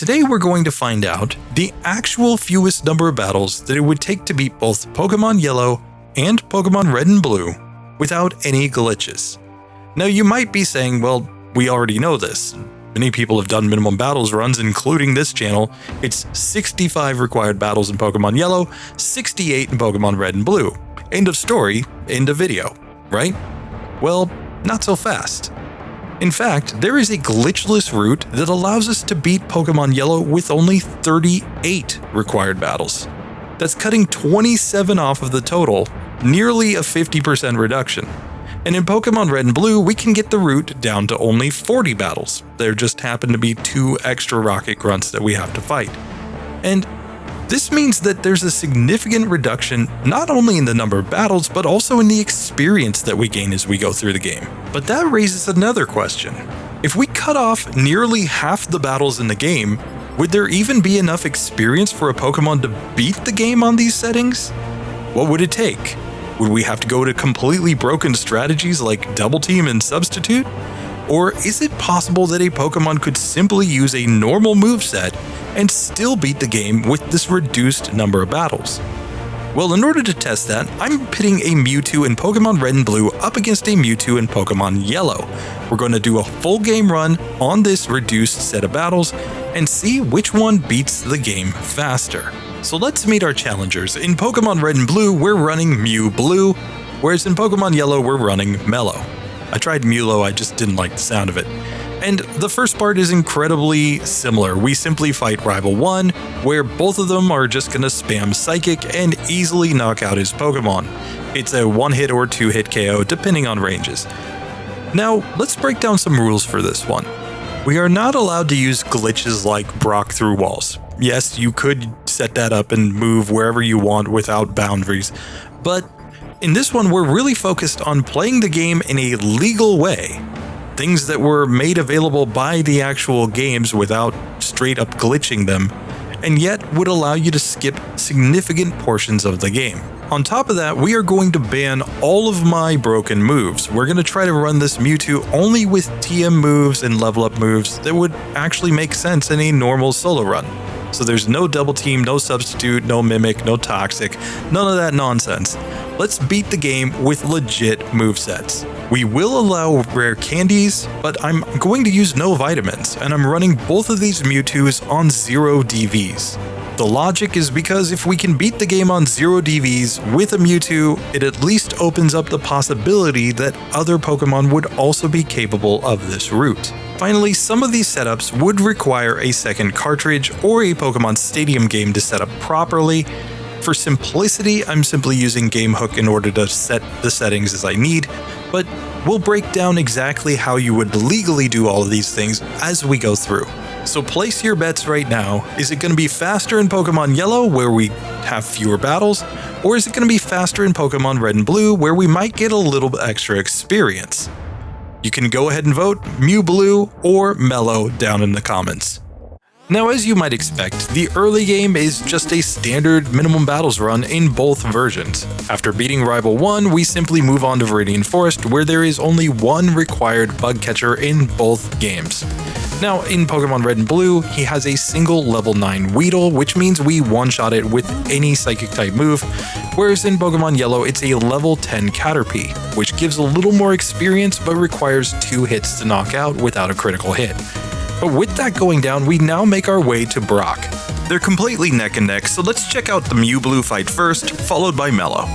Today we're going to find out the actual fewest number of battles that it would take to beat both Pokemon Yellow and Pokemon Red and Blue without any glitches. Now you might be saying, well, we already know this. Many people have done minimum battles runs, including this channel. It's 65 required battles in Pokemon Yellow, 68 in Pokemon Red and Blue. End of story, end of video, right? Well, not so fast. In fact, there is a glitchless route that allows us to beat Pokemon Yellow with only 38 required battles. That's cutting 27 off of the total, nearly a 50% reduction. And in Pokemon Red and Blue, we can get the route down to only 40 battles. There just happen to be 2 extra rocket grunts that we have to fight. And this means that there's a significant reduction not only in the number of battles, but also in the experience that we gain as we go through the game. But that raises another question. If we cut off nearly half the battles in the game, would there even be enough experience for a Pokemon to beat the game on these settings? What would it take? Would we have to go to completely broken strategies like Double Team and Substitute? Or is it possible that a Pokemon could simply use a normal moveset and still beat the game with this reduced number of battles? Well, in order to test that, I'm pitting a Mewtwo in Pokemon Red and Blue up against a Mewtwo in Pokemon Yellow. We're going to do a full game run on this reduced set of battles and see which one beats the game faster. So let's meet our challengers. In Pokemon Red and Blue, we're running Mew Blue, whereas in Pokemon Yellow, we're running Mellow. I tried Mewlo, I just didn't like the sound of it. And the first part is incredibly similar. We simply fight Rival 1, where both of them are just going to spam Psychic and easily knock out his Pokemon. It's a 1-hit or 2-hit KO, depending on ranges. Now, let's break down some rules for this one. We are not allowed to use glitches like Brock through walls. Yes, you could set that up and move wherever you want without boundaries, but in this one we're really focused on playing the game in a legal way. Things that were made available by the actual games without straight up glitching them, and yet would allow you to skip significant portions of the game. On top of that, we are going to ban all of my broken moves. We're going to try to run this Mewtwo only with TM moves and level up moves that would actually make sense in a normal solo run. So there's no Double Team, no Substitute, no Mimic, no Toxic, none of that nonsense. Let's beat the game with legit movesets. We will allow rare candies, but I'm going to use no vitamins, and I'm running both of these Mewtwo's on 0 DVs. The logic is because if we can beat the game on 0 DVs with a Mewtwo, it at least opens up the possibility that other Pokemon would also be capable of this route. Finally, some of these setups would require a second cartridge or a Pokemon Stadium game to set up properly. For simplicity, I'm simply using Game Hook in order to set the settings as I need, but we'll break down exactly how you would legally do all of these things as we go through. So place your bets right now. Is it going to be faster in Pokemon Yellow, where we have fewer battles, or is it going to be faster in Pokemon Red and Blue, where we might get a little extra experience? You can go ahead and vote Mew Blue or Mellow down in the comments. Now, as you might expect, the early game is just a standard minimum battles run in both versions. After beating Rival 1, we simply move on to Viridian Forest, where there is only one required bug catcher in both games. Now, in Pokemon Red and Blue, he has a single level 9 Weedle, which means we one-shot it with any Psychic-type move, whereas in Pokemon Yellow, it's a level 10 Caterpie, which gives a little more experience but requires 2 hits to knock out without a critical hit. But with that going down, we now make our way to Brock. They're completely neck and neck, so let's check out the Mew Blue fight first, followed by Mellow.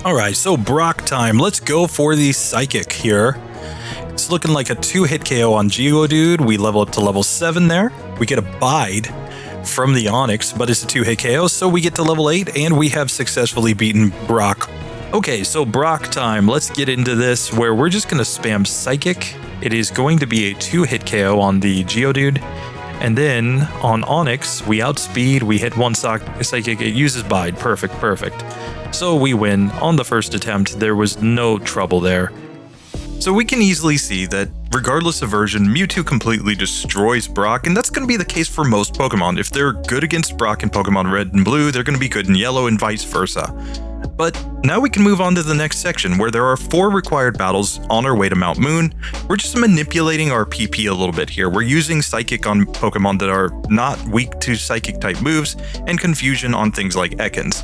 Alright, so Brock time. Let's go for the Psychic here. It's looking like a 2-hit KO on Geodude. We level up to level 7 there. We get a Bide from the Onix, but it's a 2-hit KO, so we get to level 8, and we have successfully beaten Brock. Okay, so Brock time. Let's get into this, where we're just going to spam Psychic. It is going to be a 2-hit KO on the Geodude, and then on Onix, we outspeed, we hit one Psychic, it uses Bide. Perfect. So we win. On the first attempt, there was no trouble there. So we can easily see that, regardless of version, Mewtwo completely destroys Brock, and that's going to be the case for most Pokemon. If they're good against Brock in Pokemon Red and Blue, they're going to be good in Yellow and vice versa. But now we can move on to the next section where there are 4 required battles on our way to Mount Moon. We're just manipulating our PP a little bit here. We're using Psychic on Pokemon that are not weak to Psychic type moves and Confusion on things like Ekans.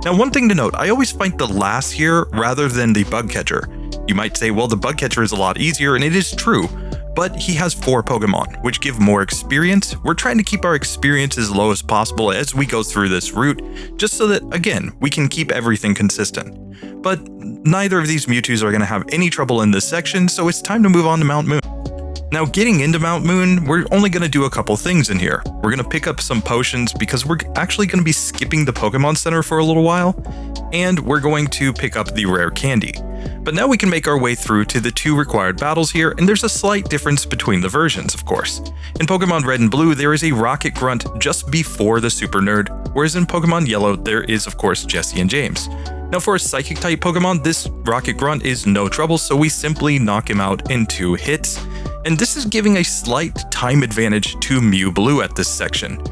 Now, one thing to note, I always fight the last here rather than the Bug Catcher. You might say, well, the Bug Catcher is a lot easier, and it is true, but he has 4 Pokemon, which give more experience. We're trying to keep our experience as low as possible as we go through this route, just so that, again, we can keep everything consistent. But neither of these Mewtwo's are going to have any trouble in this section, so it's time to move on to Mount Moon. Now, getting into Mount Moon, we're only going to do a couple things in here. We're going to pick up some potions because we're actually going to be skipping the Pokemon Center for a little while, and we're going to pick up the rare candy. But now we can make our way through to the 2 required battles here, and there's a slight difference between the versions, of course. In Pokemon Red and Blue, there is a Rocket Grunt just before the Super Nerd, whereas in Pokemon Yellow, there is, of course, Jessie and James. Now, for a Psychic-type Pokemon, this Rocket Grunt is no trouble, so we simply knock him out in 2 hits. And this is giving a slight time advantage to Mew Blue at this section.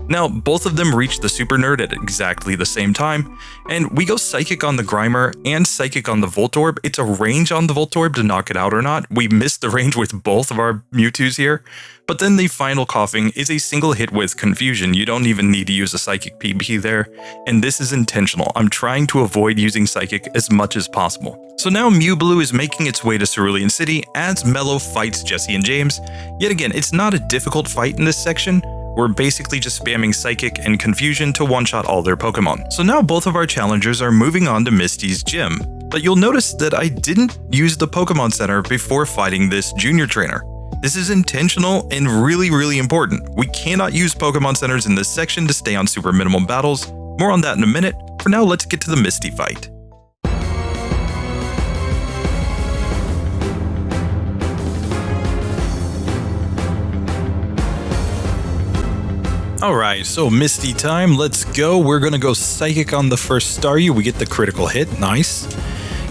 Now, both of them reach the Super Nerd at exactly the same time, and we go Psychic on the Grimer and Psychic on the Voltorb. It's a range on the Voltorb to knock it out or not. We missed the range with both of our Mewtwo's here, but then the final Coughing is a single hit with Confusion. You don't even need to use a Psychic PB there, and this is intentional. I'm trying to avoid using Psychic as much as possible. So now Mew Blue is making its way to Cerulean City as Mellow fights Jessie and James. Yet again, it's not a difficult fight in this section. We're basically just spamming Psychic and Confusion to one-shot all their Pokemon. So now both of our challengers are moving on to Misty's gym. But you'll notice that I didn't use the Pokemon Center before fighting this junior trainer. This is intentional and really important. We cannot use Pokemon Centers in this section to stay on super minimum battles. More on that in a minute. For now, let's get to the Misty fight. Alright, so Misty time, let's go. We're gonna go Psychic on the first Staryu. We get the critical hit, nice.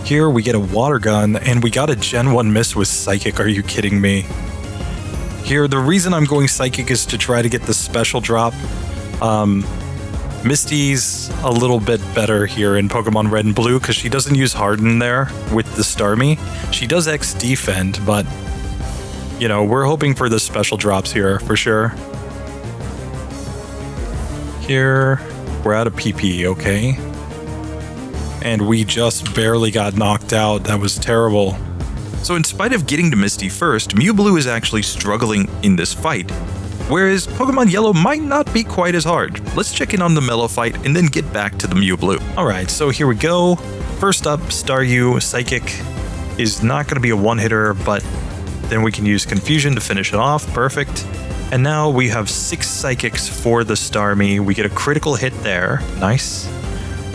Here we get a Water Gun, and we got a Gen 1 miss with Psychic, are you kidding me? Here, the reason I'm going Psychic is to try to get the special drop. Misty's a little bit better here in Pokemon Red and Blue because she doesn't use Harden there with the Starmie. She does X defend, but, you know, we're hoping for the special drops here for sure. Here, we're out of PP, okay? And we just barely got knocked out. That was terrible. So in spite of getting to Misty first, Mew Blue is actually struggling in this fight, whereas Pokemon Yellow might not be quite as hard. Let's check in on the Mellow fight and then get back to the Mew Blue. Alright, so here we go. First up, Staryu. Psychic is not going to be a one-hitter, but then we can use Confusion to finish it off. Perfect. And now we have 6 Psychics for the Starmie. We get a critical hit there. Nice.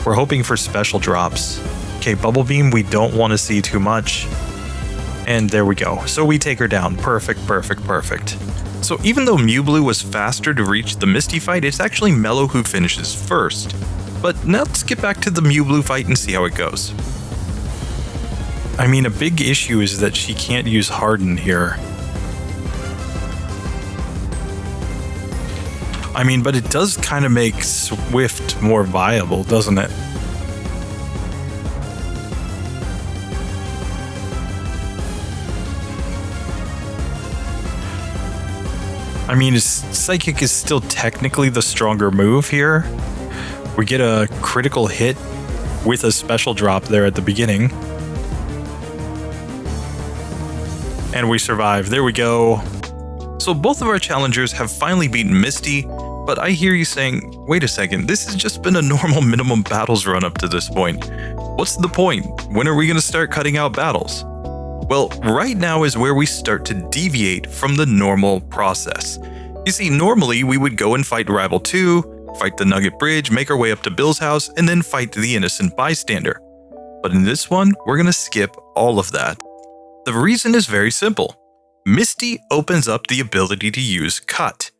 We're hoping for special drops. Okay, Bubble Beam, we don't want to see too much. And there we go. So we take her down. Perfect. So even though Mew Blue was faster to reach the Misty fight, it's actually Mellow who finishes first. But now let's get back to the Mew Blue fight and see how it goes. I mean, a big issue is that she can't use Harden here. I mean, but it does kind of make Swift more viable, doesn't it? I mean, Psychic is still technically the stronger move here. We get a critical hit with a special drop there at the beginning. And we survive. There we go. So both of our challengers have finally beaten Misty, but I hear you saying, wait a second, this has just been a normal minimum battles run up to this point. What's the point? When are we going to start cutting out battles? Well, right now is where we start to deviate from the normal process. You see, normally we would go and fight Rival 2, fight the Nugget Bridge, make our way up to Bill's house, and then fight the innocent bystander. But in this one, we're going to skip all of that. The reason is very simple. Misty opens up the ability to use Cut.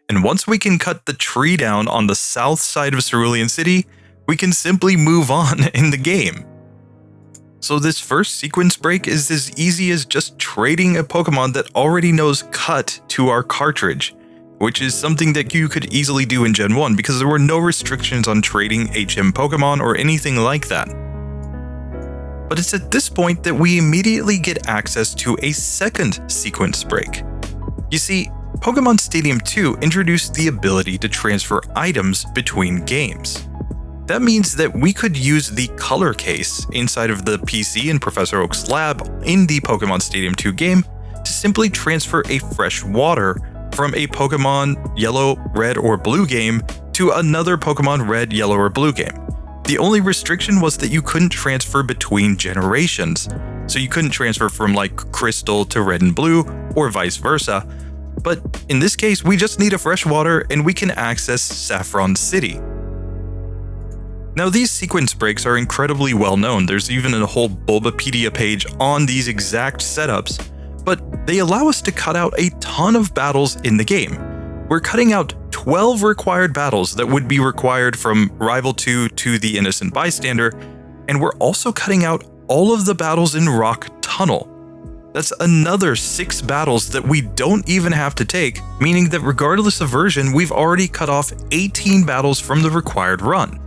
And once we can cut the tree down on the south side of Cerulean City, we can simply move on in the game. So this first sequence break is as easy as just trading a Pokemon that already knows Cut to our cartridge, which is something that you could easily do in Gen 1 because there were no restrictions on trading HM Pokemon or anything like that. But it's at this point that we immediately get access to a second sequence break. You see, Pokemon Stadium 2 introduced the ability to transfer items between games. That means that we could use the color case inside of the PC in Professor Oak's lab in the Pokemon Stadium 2 game to simply transfer a fresh water from a Pokemon Yellow, Red, or Blue game to another Pokemon Red, Yellow, or Blue game. The only restriction was that you couldn't transfer between generations. So you couldn't transfer from like Crystal to Red and Blue or vice versa. But in this case, we just need a fresh water and we can access Saffron City. Now these sequence breaks are incredibly well known. There's even a whole Bulbapedia page on these exact setups, but they allow us to cut out a ton of battles in the game. We're cutting out 12 required battles that would be required from Rival 2 to the Innocent Bystander, and we're also cutting out all of the battles in Rock Tunnel. That's another 6 battles that we don't even have to take, meaning that regardless of version, we've already cut off 18 battles from the required run.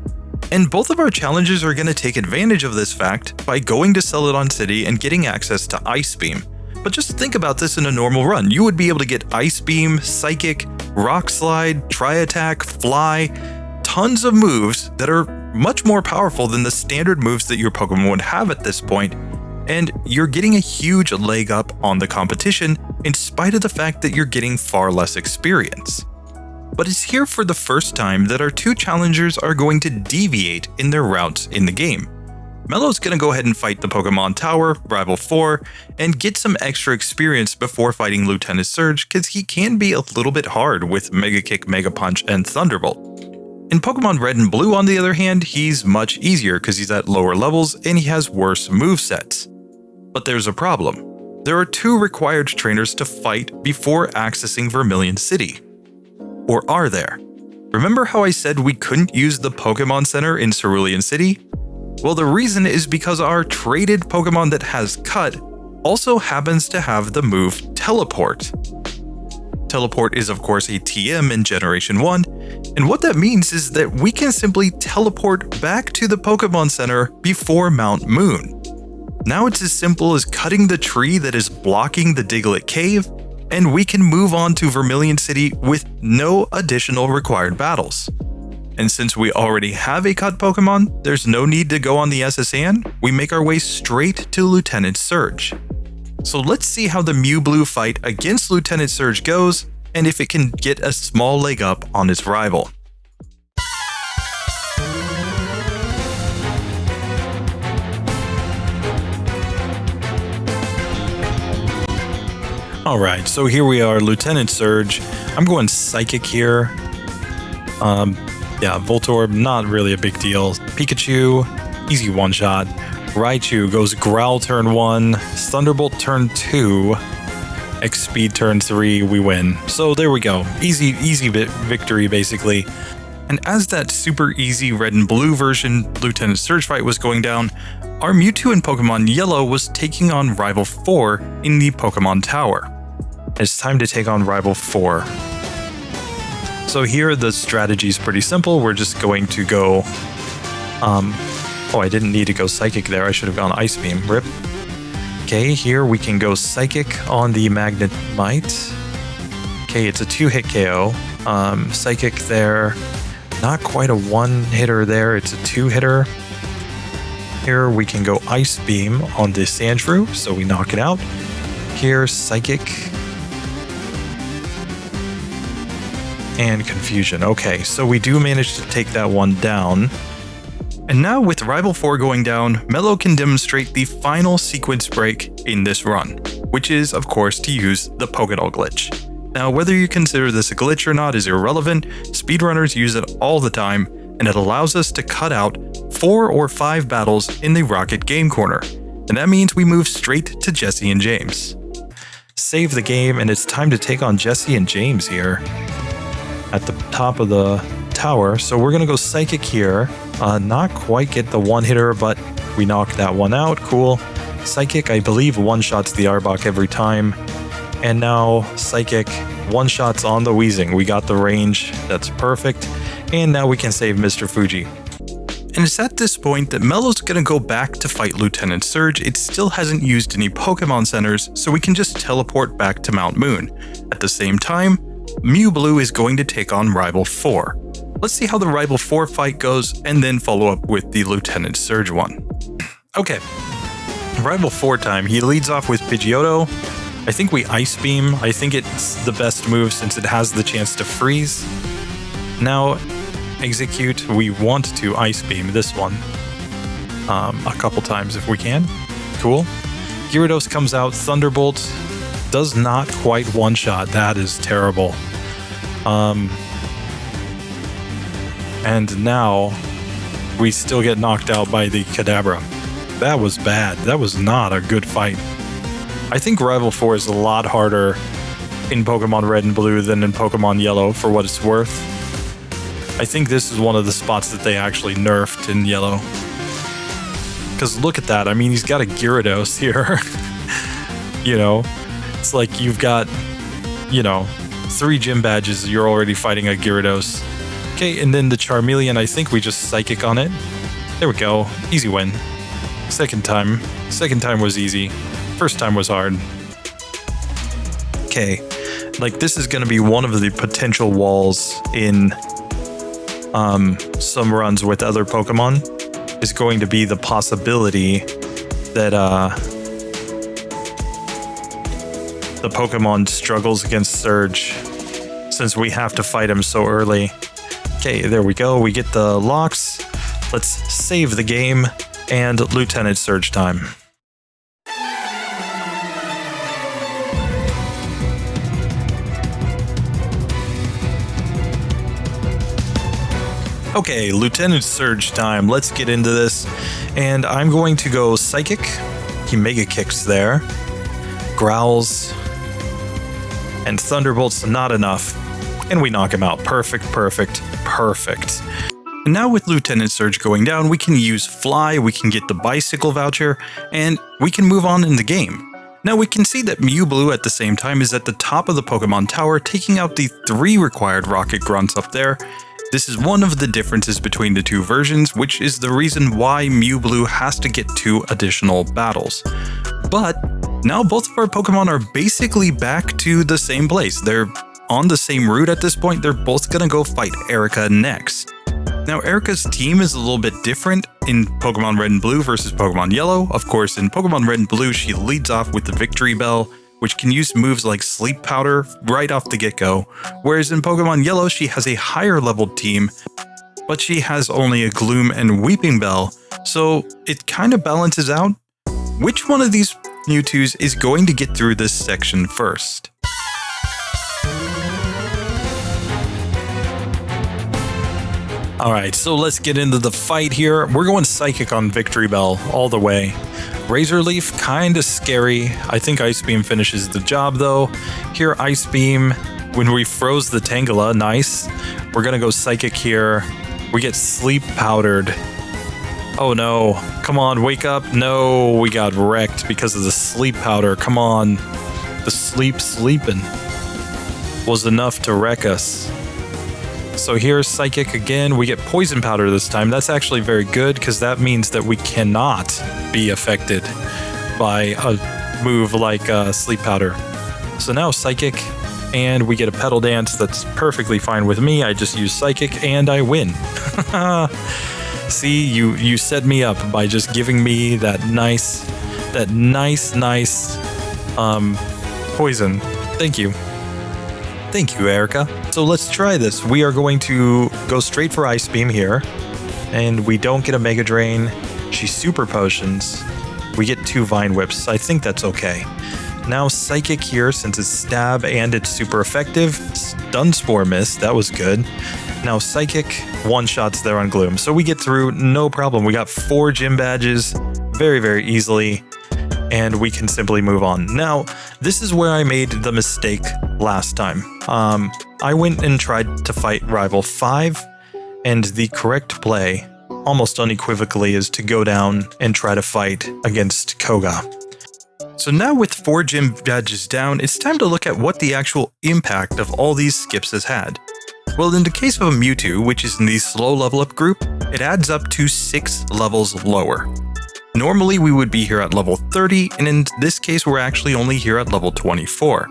And both of our challenges are going to take advantage of this fact by going to Celadon City and getting access to Ice Beam. But just think about this in a normal run. You would be able to get Ice Beam, Psychic, Rock Slide, Tri-Attack, Fly, tons of moves that are much more powerful than the standard moves that your Pokemon would have at this point, and you're getting a huge leg up on the competition in spite of the fact that you're getting far less experience. But it's here for the first time that our 2 challengers are going to deviate in their routes in the game. Mellow's going to go ahead and fight the Pokemon Tower, Rival 4, and get some extra experience before fighting Lieutenant Surge because he can be a little bit hard with Mega Kick, Mega Punch, and Thunderbolt. In Pokemon Red and Blue, on the other hand, he's much easier because he's at lower levels and he has worse movesets. But there's a problem. There are 2 required trainers to fight before accessing Vermilion City. Or are there? Remember how I said we couldn't use the Pokemon Center in Cerulean City? Well, the reason is because our traded Pokemon that has Cut also happens to have the move Teleport. Teleport is of course a TM in Generation 1, and what that means is that we can simply teleport back to the Pokemon Center before Mount Moon. Now it's as simple as cutting the tree that is blocking the Diglett Cave, and we can move on to Vermilion City with no additional required battles. And since we already have a cut Pokemon, there's no need to go on the SSN, we make our way straight to Lieutenant Surge. So let's see how the Mew Blue fight against Lieutenant Surge goes, and if it can get a small leg up on its rival. Alright, so here we are, Lieutenant Surge. I'm going Psychic here. Yeah, Voltorb, not really a big deal. Pikachu, easy one-shot. Raichu goes Growl turn 1, Thunderbolt turn 2, X-Speed turn 3, we win. So there we go, easy victory basically. And as that super easy Red and Blue version Lieutenant Surge fight was going down, our Mewtwo in Pokemon Yellow was taking on Rival 4 in the Pokemon Tower. It's time to take on Rival 4. So here the strategy is pretty simple. We're just going to go... oh, I didn't need to go Psychic there. I should have gone Ice Beam. Rip. Okay, here we can go Psychic on the Magnemite. Okay, it's a 2-hit KO. Psychic there. Not quite a 1-hitter there. It's a 2-hitter. Here we can go Ice Beam on the Sandshrew, so we knock it out. Here, Psychic. And Confusion. Okay, so we do manage to take that one down. And now with Rival 4 going down, Mellow can demonstrate the final sequence break in this run, which is, of course, to use the Pokédoll glitch. Now, whether you consider this a glitch or not is irrelevant. Speedrunners use it all the time, and it allows us to cut out 4 or 5 battles in the Rocket Game Corner. And that means we move straight to Jesse and James. Save the game, and it's time to take on Jesse and James here at the top of the tower. So we're gonna go Psychic here. Not quite get the 1-hitter, but we knocked that one out. Cool. Psychic, I believe, one-shots the Arbok every time. And now Psychic one-shots on the Weezing. We got the range. That's perfect. And now we can save Mr. Fuji. And it's at this point that Mellow's gonna go back to fight Lieutenant Surge. It still hasn't used any Pokemon Centers, so we can just teleport back to Mount Moon. At the same time, Mewblue is going to take on Rival 4. Let's see how the Rival 4 fight goes, and then follow up with the Lieutenant Surge one. Okay, Rival 4 time. He leads off with Pidgeotto. I think we Ice Beam. I think it's the best move since it has the chance to freeze. Now, Execute. We want to Ice Beam this one a couple times if we can. Cool. Gyarados comes out. Thunderbolt does not quite one-shot. That is terrible. And now we still get knocked out by the Kadabra. That was bad. That was not a good fight. I think Rival 4 is a lot harder in Pokemon Red and Blue than in Pokemon Yellow, for what it's worth. I think this is one of the spots that they actually nerfed in Yellow. Because look at that. I mean, he's got a Gyarados here. You know, it's like you've got, 3 gym badges. You're already fighting a Gyarados. Okay, and then the Charmeleon, I think we just Psychic on it. There we go. Easy win. Second time was easy. First time was hard. Okay, like this is going to be one of the potential walls in some runs with other Pokemon. Is going to be the possibility that the Pokemon struggles against Surge since we have to fight him so early. Okay, there we go. We get the locks. Let's save the game and Lieutenant Surge time. Okay, Lieutenant Surge time. Let's get into this. And I'm going to go Psychic. He Mega Kicks there. Growls. And Thunderbolt's not enough. And we knock him out. Perfect. And now with Lieutenant Surge going down, we can use Fly, we can get the Bicycle voucher, and we can move on in the game. Now we can see that Mewblue at the same time is at the top of the Pokemon Tower, taking out the 3 required Rocket Grunts up there. This is one of the differences between the 2 versions, which is the reason why Mewblue has to get 2 additional battles. But now both of our Pokemon are basically back to the same place. They're on the same route at this point. They're both gonna go fight Erica next. Now Erica's team is a little bit different in Pokemon Red and Blue versus Pokemon Yellow. Of course, in Pokemon Red and Blue, she leads off with the Victory Bell, which can use moves like Sleep Powder right off the get-go, whereas in Pokemon Yellow, she has a higher leveled team, but she has only a Gloom and Weeping Bell, so it kind of balances out. Which one of these Mewtwo's is going to get through this section first? Alright, so let's get into the fight here. We're going Psychic on Victory Bell all the way. Razor Leaf, kinda scary. I think Ice Beam finishes the job though. Here, Ice Beam, when we froze the Tangela, nice. We're gonna go Psychic here. We get Sleep Powdered. Oh no, come on, wake up. No, we got wrecked because of the Sleep Powder. Come on, the sleeping was enough to wreck us. So here's Psychic again. We get Poison Powder this time. That's actually very good because that means that we cannot be affected by a move like Sleep Powder. So now Psychic, and we get a Petal Dance. That's perfectly fine with me. I just use Psychic and I win. See, you set me up by just giving me that nice poison. Thank you. Thank you, Erica. So let's try this. We are going to go straight for Ice Beam here. And we don't get a Mega Drain. She Super Potions. We get 2 Vine Whips. I think that's okay. Now Psychic here, since it's Stab and it's super effective. Stun Spore Mist, that was good. Now Psychic, one-shots there on Gloom. So we get through, no problem. We got 4 gym badges very, very easily. And we can simply move on. Now, this is where I made the mistake last time. I went and tried to fight Rival 5, and the correct play, almost unequivocally, is to go down and try to fight against Koga. So now with 4 gym badges down, it's time to look at what the actual impact of all these skips has had. Well, in the case of a Mewtwo, which is in the slow level up group, it adds up to 6 levels lower. Normally we would be here at level 30, and in this case we're actually only here at level 24.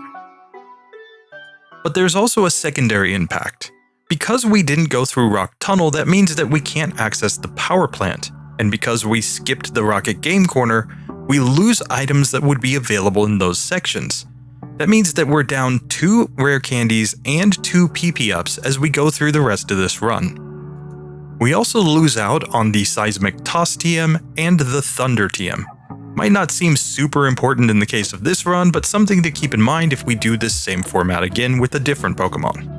But there's also a secondary impact. Because we didn't go through Rock Tunnel, that means that we can't access the power plant. And because we skipped the Rocket Game Corner, we lose items that would be available in those sections. That means that we're down 2 rare candies and 2 PP ups as we go through the rest of this run. We also lose out on the Seismic Toss TM and the Thunder TM. Might not seem super important in the case of this run, but something to keep in mind if we do this same format again with a different Pokemon.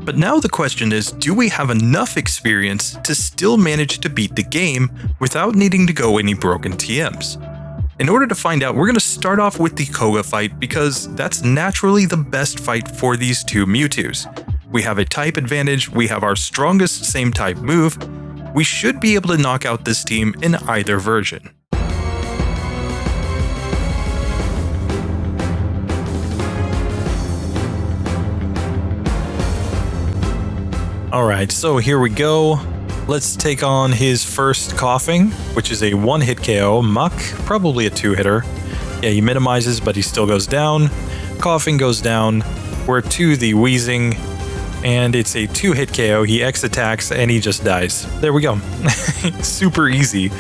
But now the question is, do we have enough experience to still manage to beat the game without needing to go any broken TMs? In order to find out, we're going to start off with the Koga fight because that's naturally the best fight for these 2 Mewtwo's. We have a type advantage, we have our strongest same type move, we should be able to knock out this team in either version. Alright, so here we go. Let's take on his first Coughing, which is a 1-hit KO. Muck, probably a 2-hitter. Yeah, he minimizes, but he still goes down. Coughing goes down. We're to the Wheezing, and it's a 2-hit KO. He X-attacks, and he just dies. There we go. Super easy.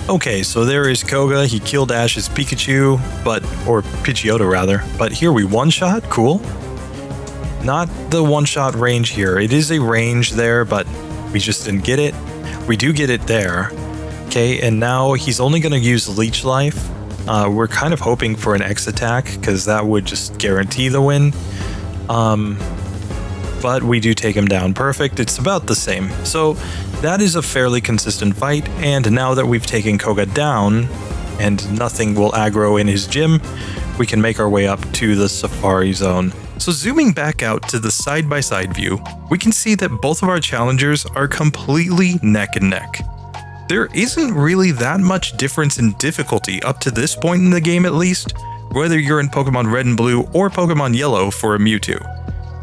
Okay, so there is Koga. He killed Ash's Pikachu, or Pidgeotto rather. But here we one-shot. Cool. Not the one-shot range here. It is a range there, but we just didn't get it. We do get it there. Okay, and now he's only going to use Leech Life. We're kind of hoping for an X attack, because that would just guarantee the win. But we do take him down. Perfect. It's about the same. So that is a fairly consistent fight, and now that we've taken Koga down, and nothing will aggro in his gym, we can make our way up to the Safari Zone. So zooming back out to the side-by-side view, we can see that both of our challengers are completely neck and neck. There isn't really that much difference in difficulty up to this point in the game at least, whether you're in Pokemon Red and Blue or Pokemon Yellow for a Mewtwo.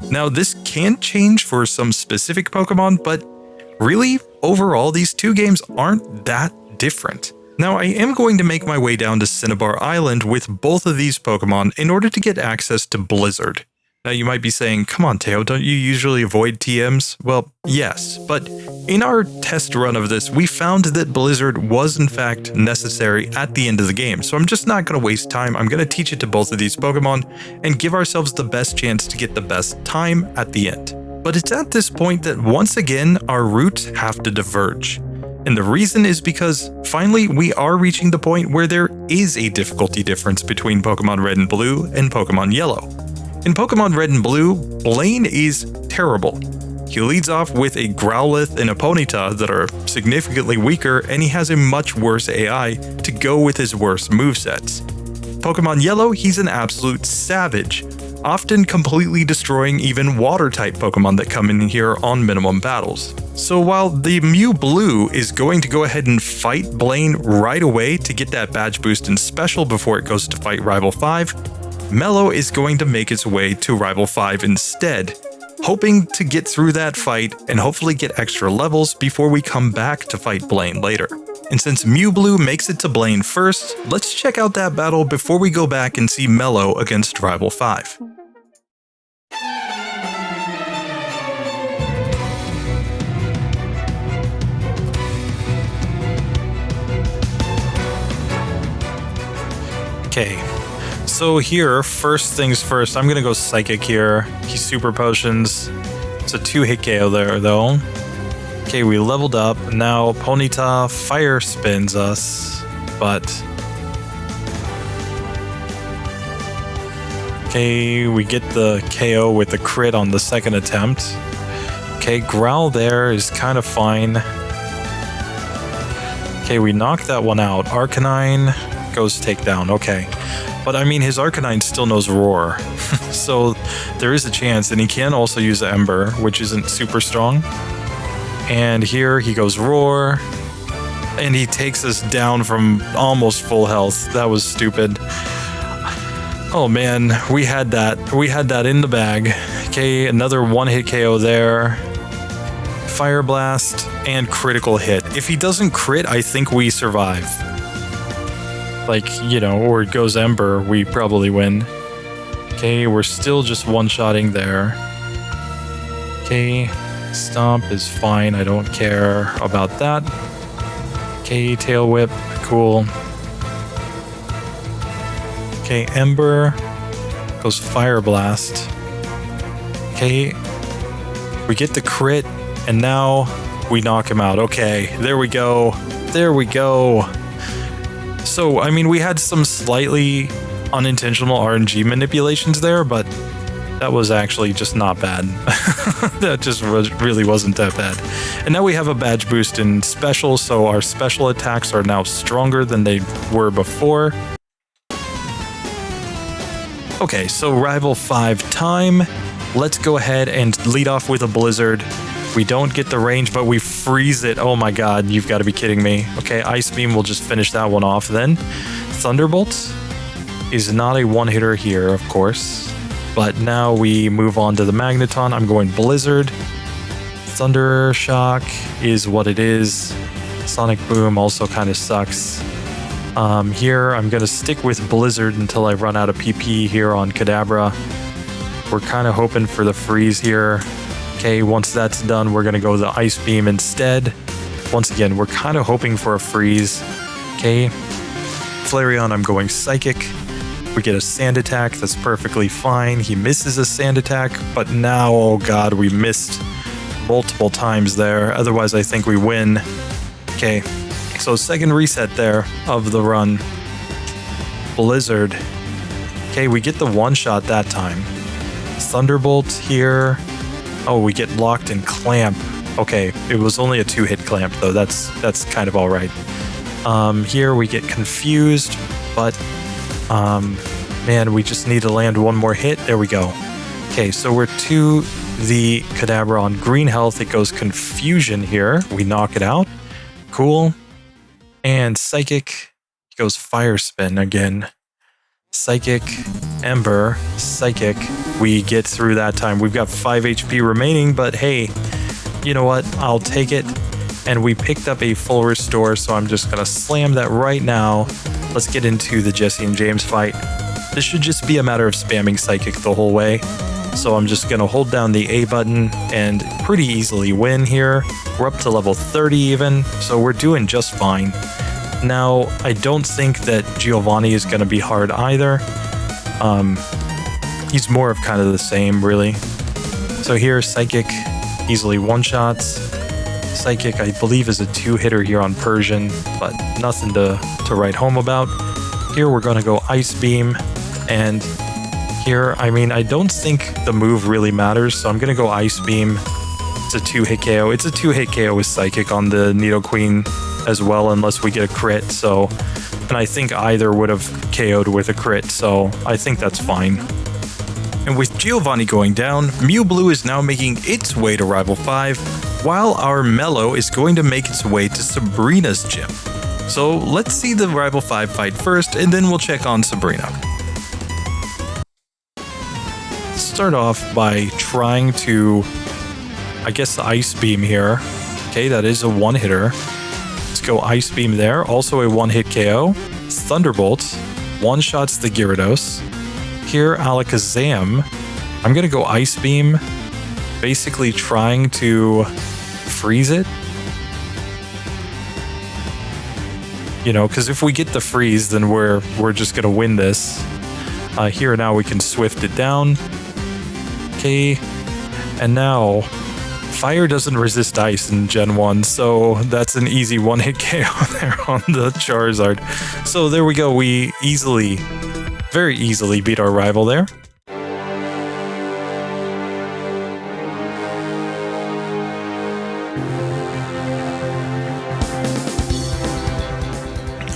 Now this can change for some specific Pokemon, but really, overall these 2 games aren't that different. Now I am going to make my way down to Cinnabar Island with both of these Pokemon in order to get access to Blizzard. Now you might be saying, come on Teo, don't you usually avoid TMs? Well, yes, but in our test run of this, we found that Blizzard was in fact necessary at the end of the game, so I'm just not going to waste time. I'm going to teach it to both of these Pokemon and give ourselves the best chance to get the best time at the end. But it's at this point that once again, our routes have to diverge. And the reason is because finally we are reaching the point where there is a difficulty difference between Pokemon Red and Blue and Pokemon Yellow. In Pokemon Red and Blue, Blaine is terrible. He leads off with a Growlithe and a Ponyta that are significantly weaker, and he has a much worse AI to go with his worst movesets. Pokemon Yellow, he's an absolute savage, often completely destroying even Water-type Pokemon that come in here on minimum battles. So while the Mew Blue is going to go ahead and fight Blaine right away to get that badge boost in Special before it goes to fight Rival 5, Mellow is going to make its way to Rival 5 instead, hoping to get through that fight and hopefully get extra levels before we come back to fight Blaine later. And since Mew Blue makes it to Blaine first, let's check out that battle before we go back and see Mellow against Rival 5. Okay. So here, first things first, I'm gonna go Psychic here. He's Super Potions. It's a 2-hit KO there, though. Okay, we leveled up. Now Ponyta Fire Spins us, but... Okay, we get the KO with the crit on the second attempt. Okay, Growl there is kind of fine. Okay, we knocked that one out. Arcanine goes takedown. Okay. But I mean, his Arcanine still knows Roar, so there is a chance, and he can also use Ember, which isn't super strong. And here he goes Roar, and he takes us down from almost full health. That was stupid. Oh man, we had that in the bag. Okay, another 1-hit KO there. Fire Blast, and critical hit. If he doesn't crit, I think we survive. Like, you know, or it goes Ember, we probably win. Okay, we're still just one-shotting there. Okay, Stomp is fine, I don't care about that. Okay, Tail Whip, cool. Okay, Ember goes Fire Blast. Okay, we get the crit, and now we knock him out. Okay, there we go. There we go. So, I mean, we had some slightly unintentional RNG manipulations there, but that was actually just not bad. That just really wasn't that bad. And now we have a badge boost in special, so our special attacks are now stronger than they were before. Okay, so Rival 5 time. Let's go ahead and lead off with a Blizzard. We don't get the range, but we freeze it. Oh my god, you've got to be kidding me. Okay, Ice Beam will just finish that one off then. Thunderbolt is not a one-hitter here, of course. But now we move on to the Magneton. I'm going Blizzard. Thunder Shock is what it is. Sonic Boom also kind of sucks. Here, I'm going to stick with Blizzard until I run out of PP here on Kadabra. We're kind of hoping for the freeze here. Okay, once that's done, we're going to go the Ice Beam instead. Once again, we're kind of hoping for a freeze. Okay, Flareon, I'm going Psychic. We get a Sand Attack, that's perfectly fine. He misses a Sand Attack, but now, oh god, we missed multiple times there. Otherwise, I think we win. Okay, so second reset there of the run. Blizzard. Okay, we get the one-shot that time. Thunderbolt here. Oh, we get locked in Clamp. Okay, it was only a 2-hit Clamp, though. That's kind of all right. Here we get confused, but man, we just need to land one more hit. There we go. Okay, so we're to the Kadabra on green health. It goes Confusion here. We knock it out. Cool. And Psychic goes Fire Spin again. Psychic, Ember, Psychic. We get through that time. We've got 5 HP remaining, but hey, you know what? I'll take it. And we picked up a full restore, so I'm just going to slam that right now. Let's get into the Jesse and James fight. This should just be a matter of spamming Psychic the whole way. So I'm just going to hold down the A button and pretty easily win here. We're up to level 30 even, so we're doing just fine. Now, I don't think that Giovanni is going to be hard either. He's more of kind of the same, really. So here, Psychic, easily one-shots. Psychic, I believe, is a 2-hitter here on Persian, but nothing to write home about. Here, we're going to go Ice Beam, and here, I mean, I don't think the move really matters, so I'm going to go Ice Beam. It's a 2-hit KO. It's a 2-hit KO with Psychic on the Nidoqueen as well, unless we get a crit, so... And I think either would have KO'd with a crit, so I think that's fine. And with Giovanni going down, Mew Blue is now making its way to Rival 5, while our Mellow is going to make its way to Sabrina's gym. So let's see the Rival 5 fight first, and then we'll check on Sabrina. Start off by trying to, I guess, Ice Beam here. Okay, that is a one-hitter. Let's go Ice Beam there. Also a one-hit KO. Thunderbolt. One-shots the Gyarados. Here, Alakazam. I'm going to go Ice Beam. Basically trying to freeze it. You know, because if we get the freeze, then we're just going to win this. Here now we can Swift it down. Okay. And now... Fire doesn't resist ice in Gen 1, so that's an easy one-hit KO there on the Charizard. So there we go, we easily, very easily beat our rival there.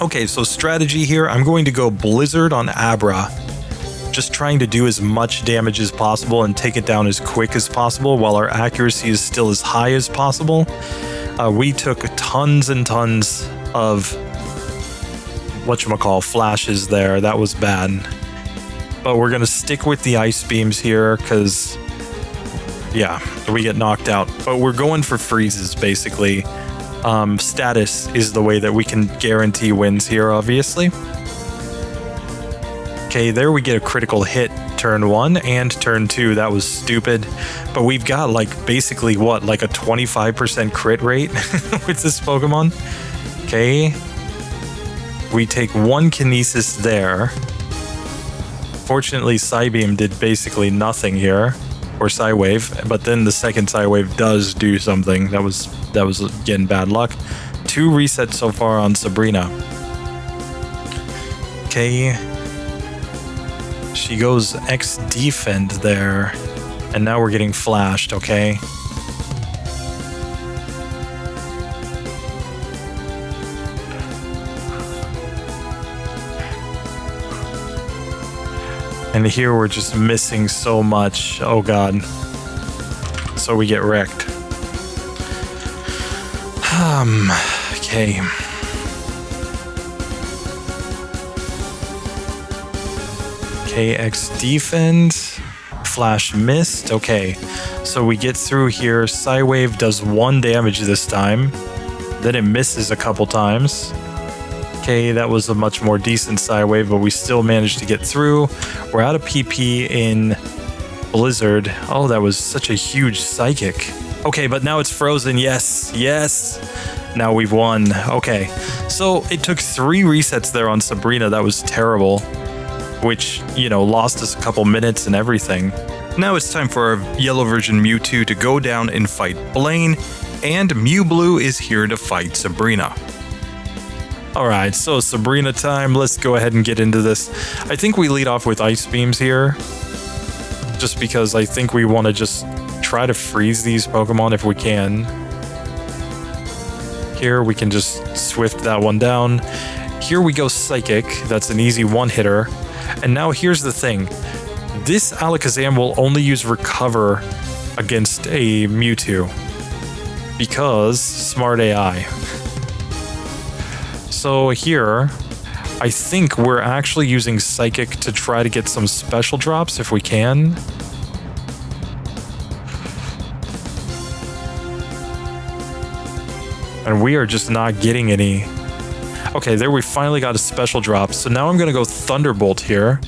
Okay, so strategy here, I'm going to go Blizzard on Abra. Just trying to do as much damage as possible and take it down as quick as possible while our accuracy is still as high as possible. We took tons and tons of whatchamacall flashes there. That was bad. But we're going to stick with the Ice Beams here because yeah, we get knocked out. But we're going for freezes, basically. Status is the way that we can guarantee wins here, obviously. Okay, there we get a critical hit turn 1 and turn 2. That was stupid. But we've got like basically what, like a 25% crit rate with this Pokemon. Okay. We take 1 Kinesis there. Fortunately, Psybeam did basically nothing here. Or Psywave. But then the second Psywave does do something. That was again bad luck. 2 resets so far on Sabrina. Okay. She goes X defend there. And now we're getting flashed, okay? And here we're just missing so much. Oh god. So we get wrecked. Okay. KX defend, flash missed. Okay, so we get through here. Psywave does 1 damage this time, then it misses a couple times. Okay, that was a much more decent Psywave, but we still managed to get through. We're out of PP in Blizzard. Oh, that was such a huge Psychic. Okay, but now it's frozen. Yes, yes. Now we've won. Okay, so it took 3 resets there on Sabrina. That was terrible. Which, you know, lost us a couple minutes and everything. Now it's time for our yellow version Mewtwo to go down and fight Blaine, and Mewblue is here to fight Sabrina. Alright, so Sabrina time, let's go ahead and get into this. I think we lead off with Ice Beams here, just because I think we want to just try to freeze these Pokemon if we can. Here we can just Swift that one down. Here we go Psychic, that's an easy one-hitter. And now here's the thing. This Alakazam will only use Recover against a Mewtwo. Because smart AI. So here, I think we're actually using Psychic to try to get some special drops if we can. And we are just not getting any. Okay, there we finally got a special drop. So now I'm going to go Thunderbolt here.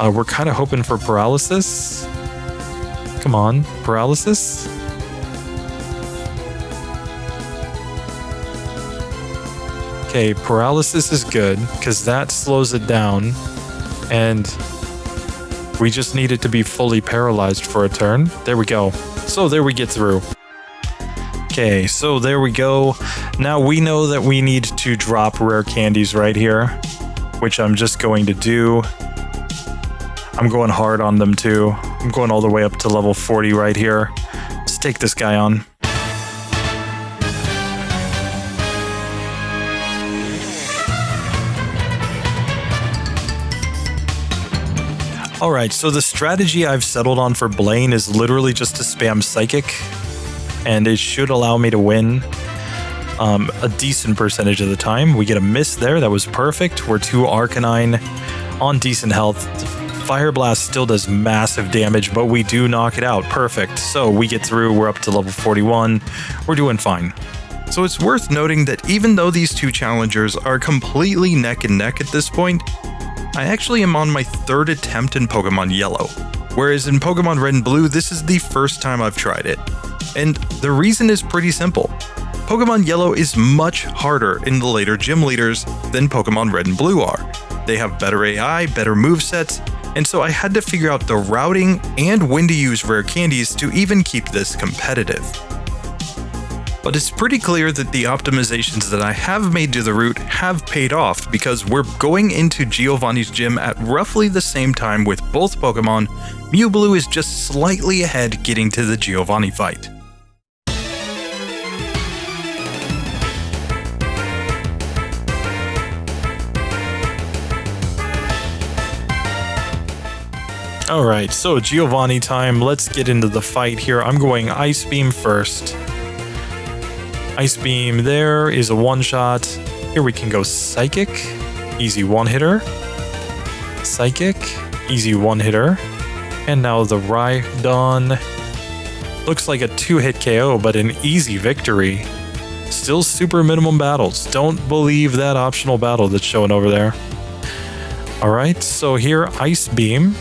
We're kind of hoping for Paralysis. Come on, Paralysis. Okay, Paralysis is good because that slows it down. And we just need it to be fully paralyzed for a turn. There we go. So there we get through. Okay, so there we go. Now we know that we need to drop rare candies right here, which I'm just going to do. I'm going hard on them too. I'm going all the way up to level 40 right here. Let's take this guy on. Alright, so the strategy I've settled on for Blaine is literally just to spam Psychic. And it should allow me to win a decent percentage of the time. We get a miss there. That was perfect. We're 2 Arcanine on decent health. Fire Blast still does massive damage, but we do knock it out. Perfect. So we get through. We're up to level 41. We're doing fine. So it's worth noting that even though these 2 challengers are completely neck and neck at this point, I actually am on my 3rd attempt in Pokemon Yellow. Whereas in Pokemon Red and Blue, this is the first time I've tried it. And the reason is pretty simple. Pokemon Yellow is much harder in the later gym leaders than Pokemon Red and Blue are. They have better AI, better movesets, and so I had to figure out the routing and when to use rare candies to even keep this competitive. But it's pretty clear that the optimizations that I have made to the route have paid off because we're going into Giovanni's gym at roughly the same time with both Pokemon. Mewblue is just slightly ahead getting to the Giovanni fight. Alright, so Giovanni time. Let's get into the fight here. I'm going Ice Beam first. Ice Beam there is a one-shot. Here we can go Psychic. Easy one-hitter. Psychic. Easy one-hitter. And now the Rhydon. Looks like a 2-hit KO, but an easy victory. Still super minimum battles. Don't believe that optional battle that's showing over there. Alright, so here, Ice Beam.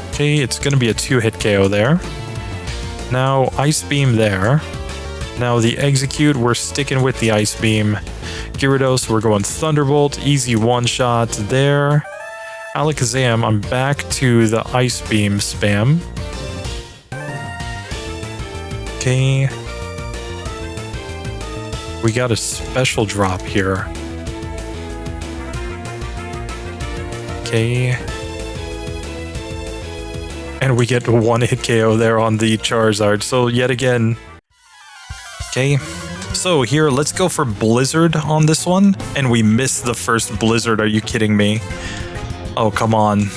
Okay, it's going to be a 2-hit KO there. Now, Ice Beam there. Now, the Execute, we're sticking with the Ice Beam. Gyarados, we're going Thunderbolt. Easy one-shot there. Alakazam, I'm back to the Ice Beam spam. Okay. We got a special drop here. Okay. And we get a 1-hit KO there on the Charizard. So yet again. Okay. So here, let's go for Blizzard on this one. And we missed the first Blizzard. Are you kidding me? Oh, come on.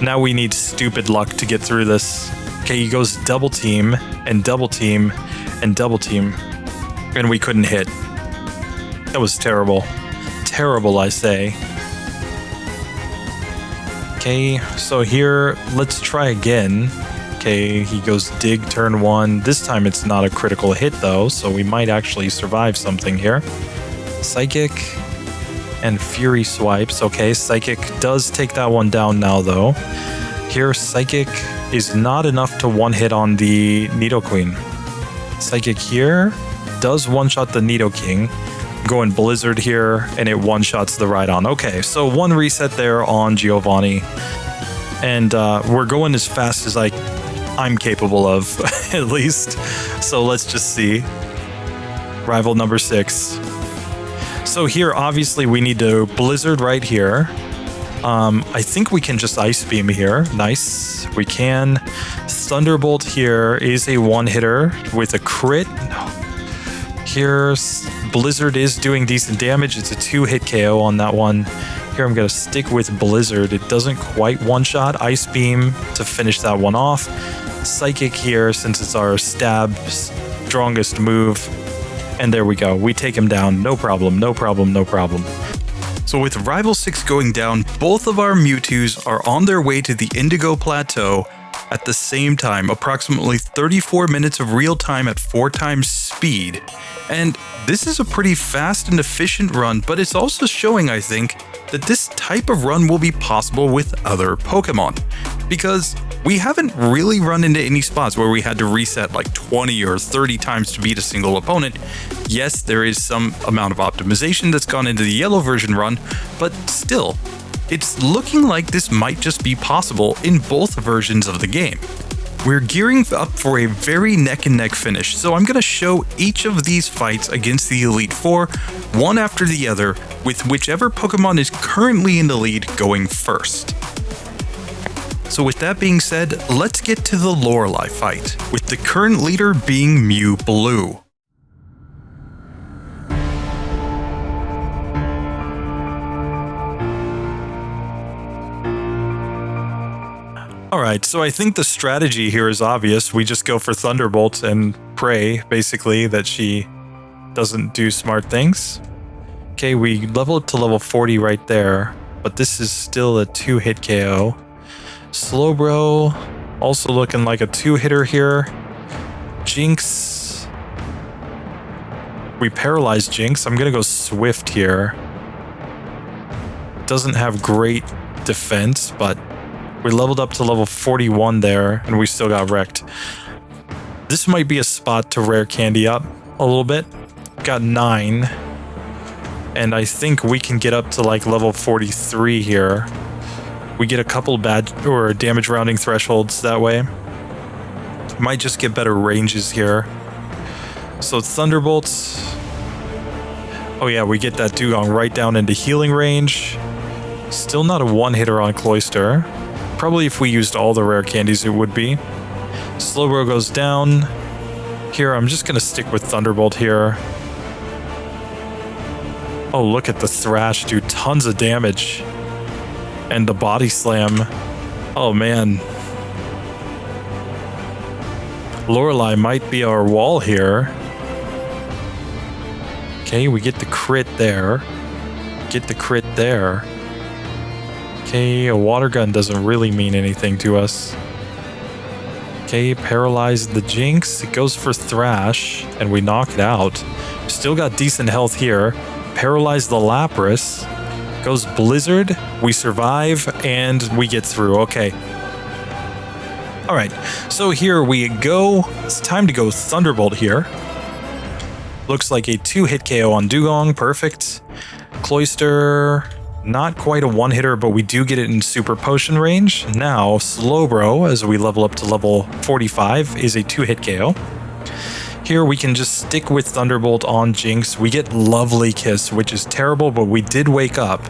Now we need stupid luck to get through this. Okay, he goes Double Team and Double Team and Double Team. And we couldn't hit. That was terrible. Terrible, I say. Okay, so here, let's try again. Okay, he goes Dig turn 1. This time it's not a critical hit though, so we might actually survive something here. Psychic and Fury swipes. Okay, Psychic does take that one down now though. Here, Psychic is not enough to one-hit on the Nidoqueen. Psychic here does one-shot the Nidoking. Going Blizzard here, and it one-shots the Rhydon. Okay, so one reset there on Giovanni. And we're going as fast as I'm capable of, at least. So let's just see. Rival number 6. So here, obviously, we need to Blizzard right here. I think we can just Ice Beam here. Nice. We can. Thunderbolt here is a one-hitter with a crit. Here, Blizzard is doing decent damage. It's a 2-hit KO on that one. Here, I'm going to stick with Blizzard. It doesn't quite one-shot. Ice Beam to finish that one off. Psychic here, since it's our stab strongest move. And there we go. We take him down. No problem, no problem, no problem. So with Rival 6 going down, both of our Mewtwo's are on their way to the Indigo Plateau at the same time, approximately 34 minutes of real time at 4 times speed. And this is a pretty fast and efficient run, but it's also showing, I think, that this type of run will be possible with other Pokemon. Because we haven't really run into any spots where we had to reset like 20 or 30 times to beat a single opponent. Yes, there is some amount of optimization that's gone into the yellow version run, but still, it's looking like this might just be possible in both versions of the game. We're gearing up for a very neck-and-neck finish, so I'm going to show each of these fights against the Elite Four, one after the other, with whichever Pokemon is currently in the lead going first. So with that being said, let's get to the Lorelei fight, with the current leader being Mew Blue. Alright, so I think the strategy here is obvious. We just go for Thunderbolt and pray, basically, that she doesn't do smart things. Okay, we level up to level 40 right there, but this is still a 2-hit KO. Slowbro, also looking like a 2-hitter here. Jinx. We paralyzed Jinx. I'm gonna go Swift here. Doesn't have great defense, but we leveled up to level 41 there, and we still got wrecked. This might be a spot to rare candy up a little bit. Got 9. And I think we can get up to like level 43 here. We get a couple bad or damage rounding thresholds that way. Might just get better ranges here. So Thunderbolts. Oh yeah, we get that Dugong right down into healing range. Still not a one-hitter on Cloyster. Probably if we used all the rare candies, it would be. Slowbro goes down. Here, I'm just going to stick with Thunderbolt here. Oh, look at the Thrash, dude. Tons of damage. And the Body Slam. Oh, man. Lorelei might be our wall here. Okay, we get the crit there. Get the crit there. Okay, a water gun doesn't really mean anything to us. Okay, paralyze the Jinx. It goes for Thrash, and we knock it out. Still got decent health here. Paralyze the Lapras. Goes Blizzard. We survive, and we get through. Okay. All right, so here we go. It's time to go Thunderbolt here. Looks like a 2-hit KO on Dugong. Perfect. Cloyster, not quite a one-hitter, but we do get it in Super Potion range. Now, Slowbro, as we level up to level 45, is a 2-hit KO. Here we can just stick with Thunderbolt on Jinx. We get Lovely Kiss, which is terrible, but we did wake up.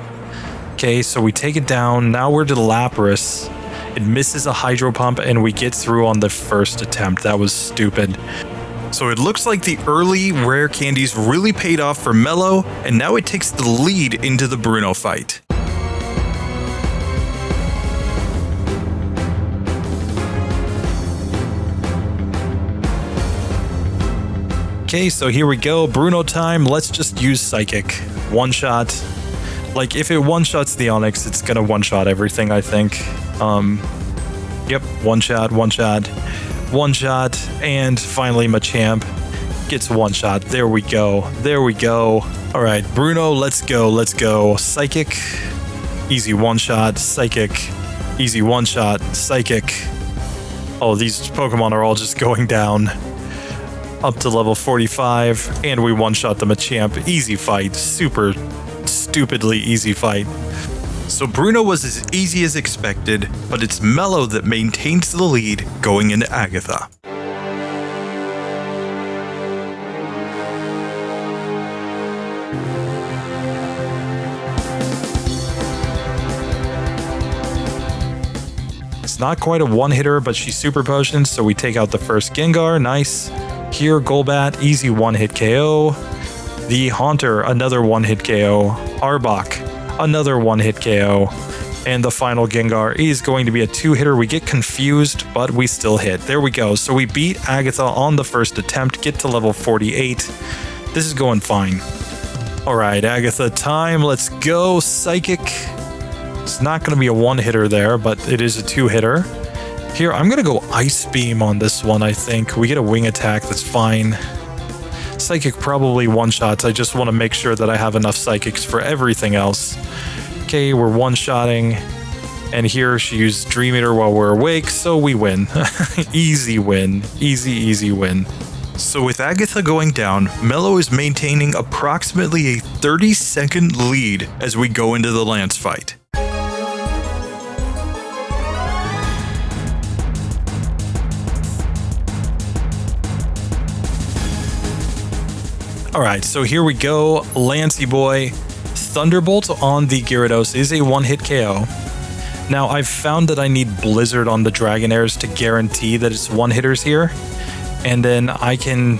Okay, so we take it down. Now we're to Lapras. It misses a Hydro Pump, and we get through on the first attempt. That was stupid. So it looks like the early rare candies really paid off for Mellow, and now it takes the lead into the Bruno fight. Okay, so here we go. Bruno time. Let's just use Psychic. One shot. Like, if it one-shots the Onix, it's gonna one-shot everything, I think. Yep, one shot, and finally Machamp gets one shot. There we go. All right, Bruno, let's go. Psychic, easy one shot. Psychic, easy one shot. Psychic. Oh, these Pokemon are all just going down. Up to level 45, and we one-shot the Machamp. Easy fight, super stupidly easy fight. So Bruno was as easy as expected, but it's Mellow that maintains the lead going into Agatha. It's not quite a one-hitter, but she's Super Potion, so we take out the first Gengar. Nice. Here, Golbat, easy one-hit KO. The Haunter, another one-hit KO. Arbok, another one-hit KO. And the final Gengar is going to be a two-hitter. We get confused, but we still hit. There we go. So we beat Agatha on the first attempt, get to level 48. This is going fine. All right, Agatha time. Let's go. Psychic. It's not going to be a one-hitter there, but it is a two-hitter. Here, I'm going to go Ice Beam on this one, I think. We get a wing attack. That's fine. Psychic probably one-shots. I just want to make sure that I have enough Psychics for everything else. Okay, we're one-shotting. And here she used Dream Eater while we're awake, so we win. Easy win. Easy win. So with Agatha going down, Mellow is maintaining approximately a 30-second lead as we go into the Lance fight. Alright, so here we go, Lancey boy. Thunderbolt on the Gyarados is a one-hit KO. Now, I've found that I need Blizzard on the Dragonairs to guarantee that it's one-hitters here. And then I can,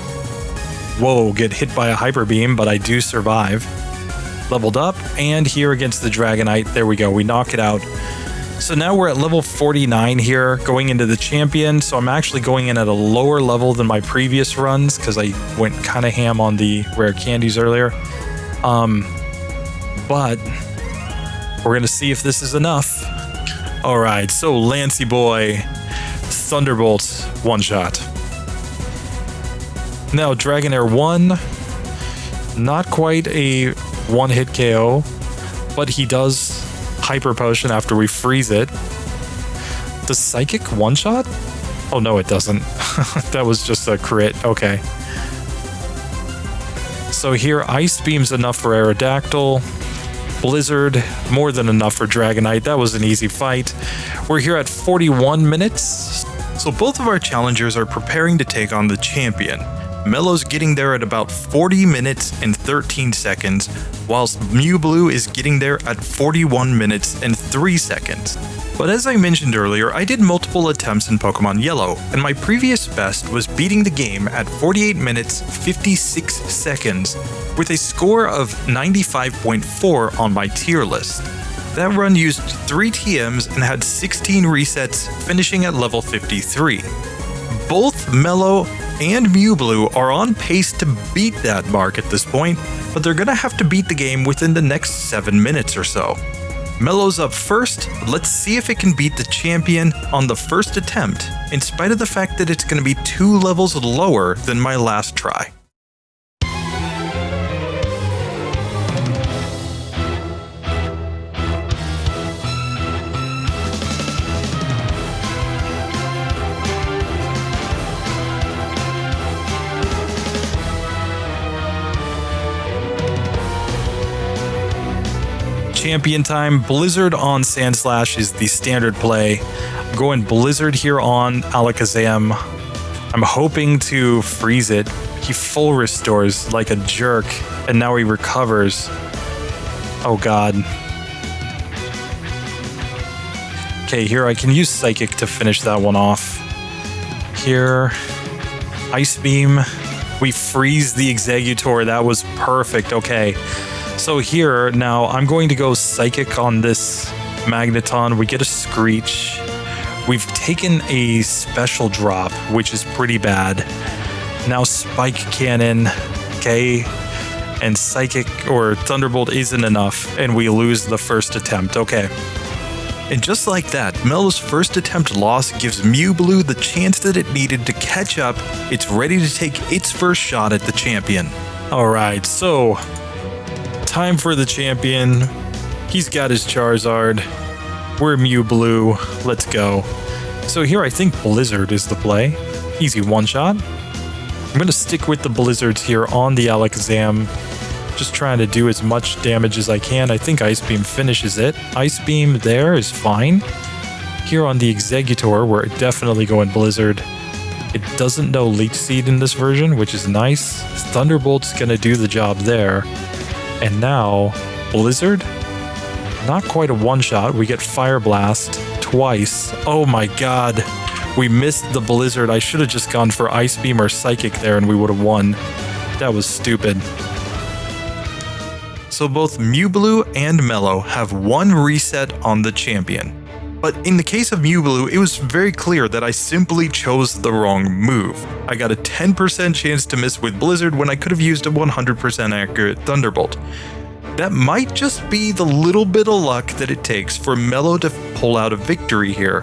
get hit by a Hyper Beam, but I do survive. Leveled up, and here against the Dragonite, there we go, we knock it out. So now we're at level 49 here, going into the champion. So I'm actually going in at a lower level than my previous runs because I went kind of ham on the rare candies earlier. But we're going to see if this is enough. All right, so Lancey boy, Thunderbolt, one shot. Now Dragonair 1, not quite a one-hit KO, but he does Hyper Potion after we freeze it. Does Psychic one-shot? Oh no, it doesn't. That was just a crit. Okay. So here, Ice Beam's enough for Aerodactyl. Blizzard, more than enough for Dragonite. That was an easy fight. We're here at 41 minutes. So both of our challengers are preparing to take on the champion. Mellow's getting there at about 40 minutes and 13 seconds, whilst Mewblue is getting there at 41 minutes and 3 seconds. But as I mentioned earlier, I did multiple attempts in Pokemon Yellow, and my previous best was beating the game at 48 minutes 56 seconds, with a score of 95.4 on my tier list. That run used 3 TMs and had 16 resets, finishing at level 53. Both Mellow and Mewblue are on pace to beat that mark at this point, but they're gonna have to beat the game within the next 7 minutes or so. Mellow's up first. Let's see if it can beat the champion on the first attempt, in spite of the fact that it's going to be 2 levels lower than my last try. Champion time. Blizzard on Sandslash is the standard play. I'm going Blizzard here on Alakazam. I'm hoping to freeze it. He full restores like a jerk, and now he recovers. Oh god. Okay, here I can use Psychic to finish that one off. Here, Ice Beam. We freeze the Exeggutor. That was perfect. Okay. So here, now, I'm going to go Psychic on this Magneton. We get a Screech. We've taken a special drop, which is pretty bad. Now Spike Cannon, okay? And Psychic or Thunderbolt isn't enough, and we lose the first attempt, okay. And just like that, Mellow's first attempt loss gives Mewblue the chance that it needed to catch up. It's ready to take its first shot at the champion. Alright, so time for the champion. He's got his Charizard. We're Mewblue. Let's go. So here I think Blizzard is the play. Easy one-shot. I'm going to stick with the Blizzards here on the Alakazam. Just trying to do as much damage as I can. I think Ice Beam finishes it. Ice Beam there is fine. Here on the Exeggutor, we're definitely going Blizzard. It doesn't know Leech Seed in this version, which is nice. Thunderbolt's going to do the job there. And now, Blizzard? Not quite a one-shot. We get Fire Blast twice. Oh my god. We missed the Blizzard. I should have just gone for Ice Beam or Psychic there and we would have won. That was stupid. So both Mewblue and Mellow have 1 reset on the champion. But in the case of Mewblue, it was very clear that I simply chose the wrong move. I got a 10% chance to miss with Blizzard when I could have used a 100% accurate Thunderbolt. That might just be the little bit of luck that it takes for Mellow to pull out a victory here.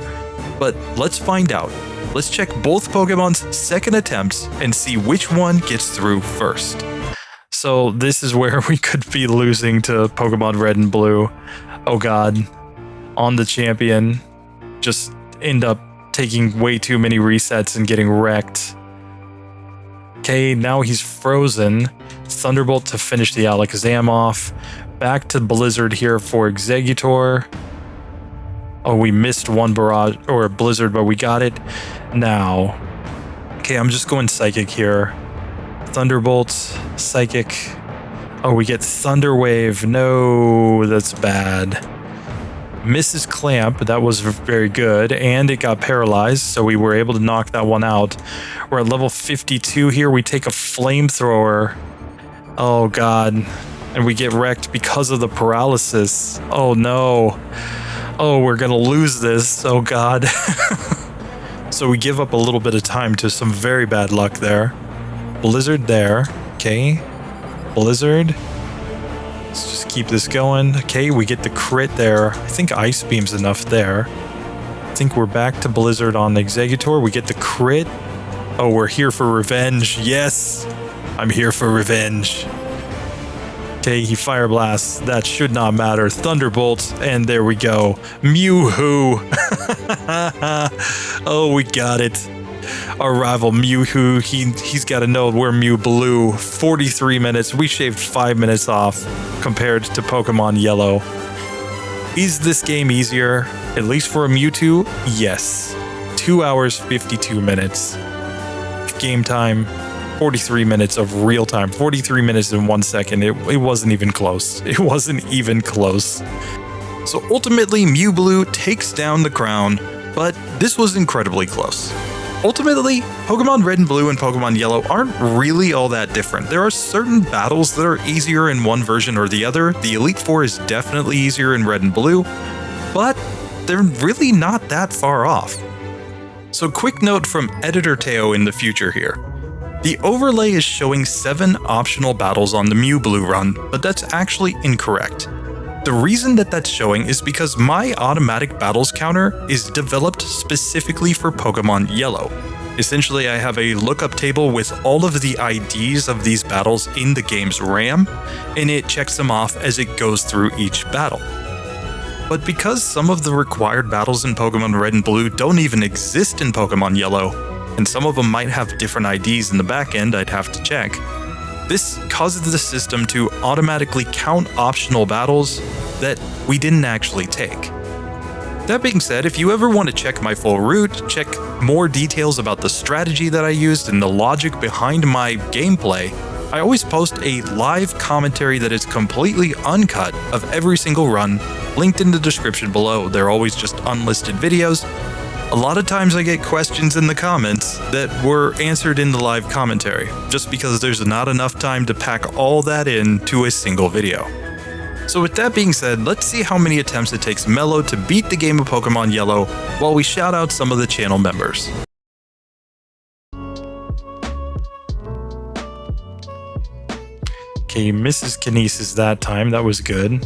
But let's find out. Let's check both Pokemon's second attempts and see which one gets through first. So this is where we could be losing to Pokemon Red and Blue. Oh god. On the champion, just end up taking way too many resets and getting wrecked. Okay, now he's frozen. Thunderbolt to finish the Alakazam off. Back to Blizzard here for Exeggutor. Oh, we missed one barrage or Blizzard, but we got it now. Okay, I'm just going Psychic here. Thunderbolt, Psychic. Oh, we get Thunder Wave. No, that's bad. Misses Clamp, that was very good, and it got paralyzed, so we were able to knock that one out. We're at level 52 here. We take a Flamethrower. Oh god. And we get wrecked because of the paralysis. Oh no. Oh, we're gonna lose this. Oh god. So we give up a little bit of time to some very bad luck there. Blizzard there. Okay. Blizzard. Let's just keep this going. Okay, we get the crit there. I think Ice Beam's enough there. I think we're back to Blizzard on the Exeggutor. We get the crit. Oh, we're here for revenge. Yes! I'm here for revenge. Okay, he Fire Blasts. That should not matter. Thunderbolt, and there we go. Mewtwo! Oh, we got it. Our rival Mewtwo, he's got to know we're Mewblue. 43 minutes. We shaved 5 minutes off compared to Pokemon Yellow. Is this game easier? At least for a Mewtwo? Yes. 2 hours, 52 minutes. Game time, 43 minutes of real time. 43 minutes and 1 second. It wasn't even close. It wasn't even close. So ultimately, Mewblue takes down the crown, but this was incredibly close. Ultimately, Pokemon Red and Blue and Pokemon Yellow aren't really all that different. There are certain battles that are easier in one version or the other. The Elite Four is definitely easier in Red and Blue, but they're really not that far off. So quick note from Editor Teo in the future here. The overlay is showing 7 optional battles on the Mewblue run, but that's actually incorrect. The reason that that's showing is because my automatic battles counter is developed specifically for Pokemon Yellow. Essentially, I have a lookup table with all of the IDs of these battles in the game's RAM, and it checks them off as it goes through each battle. But because some of the required battles in Pokemon Red and Blue don't even exist in Pokemon Yellow, and some of them might have different IDs in the back end I'd have to check, this causes the system to automatically count optional battles that we didn't actually take. That being said, if you ever want to check my full route, check more details about the strategy that I used and the logic behind my gameplay, I always post a live commentary that is completely uncut of every single run, linked in the description below. They're always just unlisted videos. A lot of times I get questions in the comments that were answered in the live commentary, just because there's not enough time to pack all that into a single video. So with that being said, let's see how many attempts it takes Mellow to beat the game of Pokemon Yellow while we shout out some of the channel members. Okay, Mrs. Kinesis that time, that was good.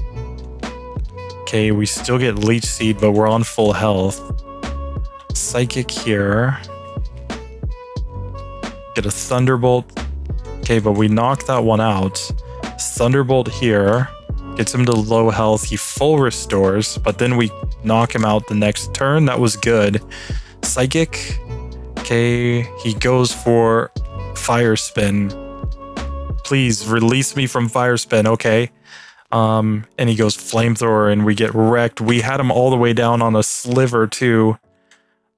Okay, we still get Leech Seed, but we're on full health. Psychic here. Get a Thunderbolt. Okay, but we knock that one out. Thunderbolt here. Gets him to low health. He full restores, but then we knock him out the next turn. That was good. Psychic. Okay, he goes for Fire Spin. Please release me from Fire Spin. Okay. And he goes Flamethrower and we get wrecked. We had him all the way down on a sliver too.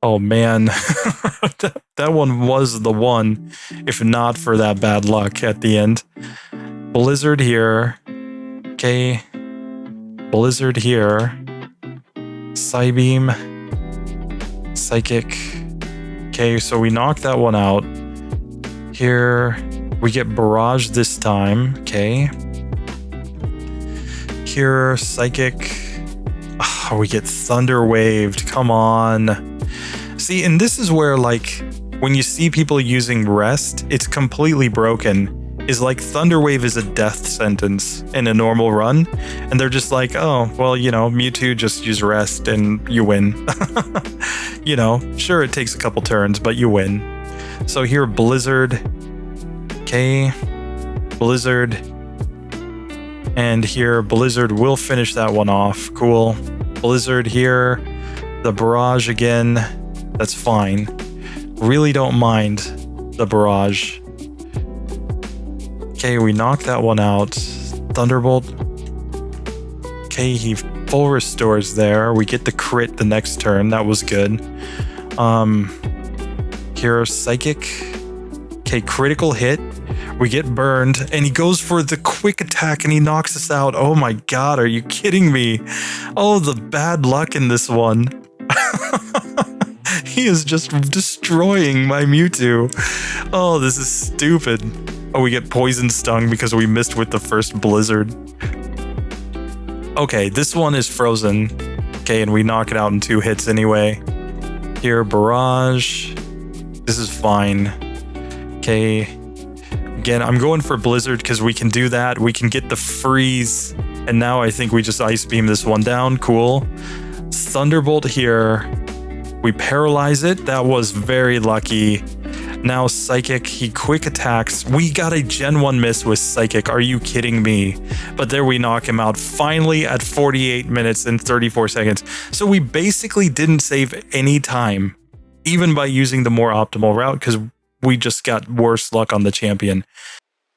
Oh man, that one was the one, if not for that bad luck at the end. Blizzard here. Okay. Blizzard here. Psybeam. Psychic. Okay, so we knocked that one out. Here, we get Barrage this time. Okay. Here, Psychic. Oh, we get Thunder Waved. Come on. See, and this is where, like, when you see people using Rest, it's completely broken. Is like Thunder Wave is a death sentence in a normal run, and they're just like, oh, well, you know, Mewtwo, just use Rest and you win. You know, sure, it takes a couple turns, but you win. So here, Blizzard. Okay, Blizzard. And here, Blizzard will finish that one off. Cool. Blizzard here. The Barrage again. That's fine. Really don't mind the Barrage. Okay, we knocked that one out. Thunderbolt. Okay, he full restores there. We get the crit the next turn. That was good. Hero Psychic. Okay, critical hit. We get burned, and he goes for the quick attack, and he knocks us out. Oh my god, are you kidding me? Oh, the bad luck in this one. He is just destroying my Mewtwo. Oh, this is stupid. Oh, we get Poison Stung because we missed with the first Blizzard. Okay, this one is frozen. Okay, and we knock it out in 2 hits anyway. Here, Barrage. This is fine. Okay. Again, I'm going for Blizzard because we can do that. We can get the freeze. And now I think we just Ice Beam this one down. Cool. Thunderbolt here. We paralyze it. That was very lucky. Now Psychic, he quick attacks. We got a Gen 1 miss with Psychic. Are you kidding me? But there we knock him out finally at 48 minutes and 34 seconds. So we basically didn't save any time, even by using the more optimal route, because we just got worse luck on the champion.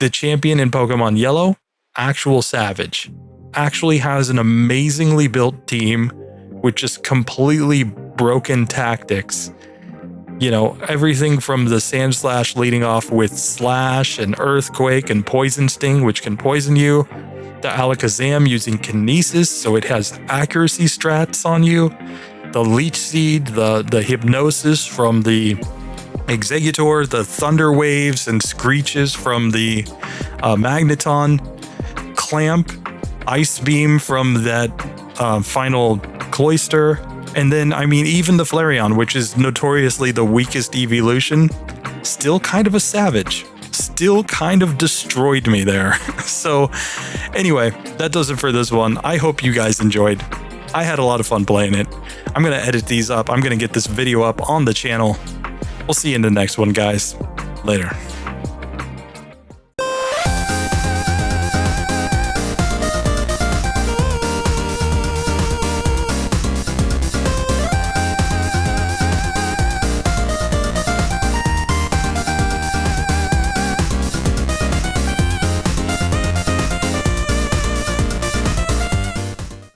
The champion in Pokemon Yellow, actual savage, actually has an amazingly built team with just completely broken tactics. You know, everything from the Sand Slash leading off with Slash and Earthquake and Poison Sting, which can poison you. The Alakazam using Kinesis, so it has accuracy strats on you. The Leech Seed, the Hypnosis from the Exeggutor, the Thunder Waves and Screeches from the Magneton, Clamp, Ice Beam from that final Cloyster. And then, I mean, even the Flareon, which is notoriously the weakest evolution, still kind of a savage. still kind of destroyed me there. So anyway, that does it for this one. I hope you guys enjoyed. I had a lot of fun playing it. I'm going to edit these up. I'm going to get this video up on the channel. We'll see you in the next one, guys. Later.